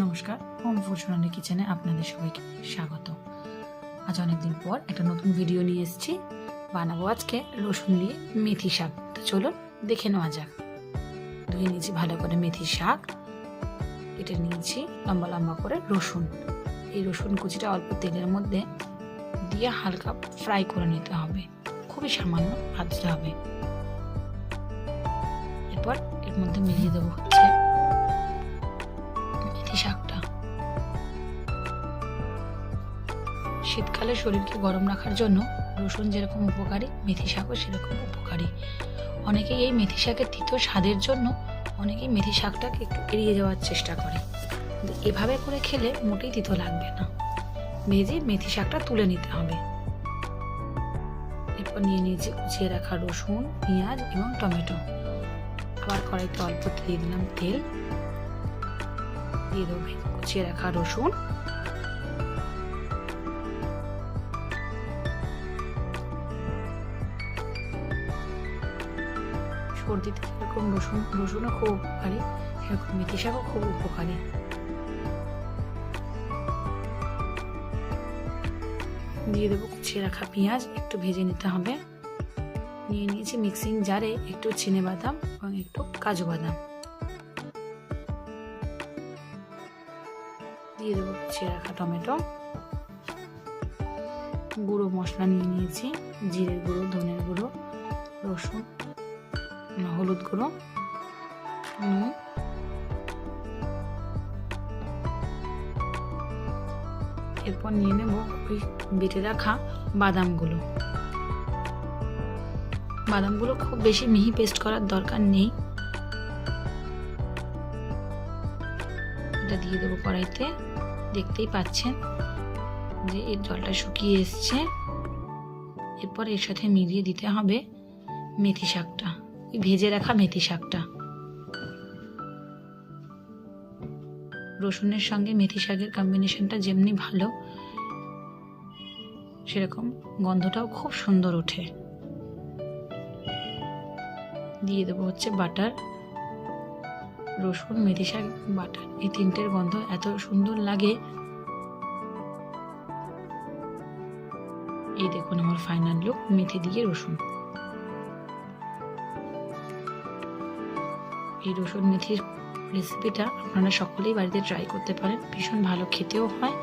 নমস্কার, home food সোনালী কিচেনে আপনাদের সবাইকে স্বাগত। আজ অনেকদিন পর একটা নতুন ভিডিও নিয়ে এসেছি। বানাবো আজকে রসুন দিয়ে মেথি শাক। তো চলুন দেখে নেওয়া যাক। ধুয়ে নিয়েছি ভালো করে মেথি শাক, কেটে নিয়েছি লম্বা লম্বা করে রসুন। এই রসুন কুচিটা অল্প তেলের মধ্যে দিয়ে হালকা ফ্রাই করে নিতে হবে, খুবই সামান্য ভাজতে হবে। এরপর এর মধ্যে মিলিয়ে দেবো হচ্ছে মেথি শাকটা। শীতকালে শরীরকে গরম রাখার জন্য রসুন যেরকম উপকারী, মেথি শাকও সেরকম উপকারী। অনেকেই এই মেথি শাকের তিতো স্বাদের জন্য অনেকেই মেথি শাকটাকে একটু এড়িয়ে যাওয়ার চেষ্টা করে, কিন্তু এভাবে করে খেলে মোটেই তিতো লাগবে না। ভেজে মেথি শাকটা তুলে নিতে হবে। এরপর নিয়ে নিয়েছি কুচিয়ে রাখা রসুন, পেঁয়াজ এবং টমেটো। আবার কড়াইতে অল্প দিয়ে দিলাম তেল, দিয়ে দেবো কুচিয়ে রাখা রসুন, সর্দিতে যেরকম রসুনও খুব উপকারী, সেরকম মেথি শাকও খুব উপকারী। দিয়ে দেবো কুচিয়ে রাখা পেঁয়াজ, একটু ভেজে নিতে হবে। নিয়ে নিয়েছি মিক্সিং জারে একটু চিনেবাদাম এবং একটু কাজু বাদাম। দিয়ে দেবো কুচিয়ে রাখা টমেটো। গুঁড়ো মশলা নিয়ে নিয়েছি, জিরের গুঁড়ো, ধনের গুঁড়ো, রসুন, হলুদ গুঁড়ো, নুন। এরপর নিয়ে নেব ওই বেটে রাখা বাদামগুলো। বাদামগুলো খুব বেশি মিহি পেস্ট করার দরকার নেই। এটা দিয়ে দেবো কড়াইতে। দেখতেই পাচ্ছেন যে এর জলটা শুকিয়ে এসছে। এরপর এর সাথে মিলিয়ে দিতে হবে মেথি শাকটা, ভেজে রাখা মেথি শাকটা। রসুনের সঙ্গে মেথি শাকের কম্বিনেশনটা যেমনি ভালো, সেরকম গন্ধটাও খুব সুন্দর ওঠে। দিয়ে দেবো হচ্ছে বাটার। রসুন, মেথি শাক, বাটার, এই তিনটের গন্ধ এত সুন্দর লাগে। এই দেখুন আমার ফাইনাল লুক, মেথি দিয়ে রসুন। এই রসুন মেথির রেসিপিটা আপনারা সকলেই বাড়িতে ট্রাই করতে পারেন, ভীষণ ভালো খেতেও হয়।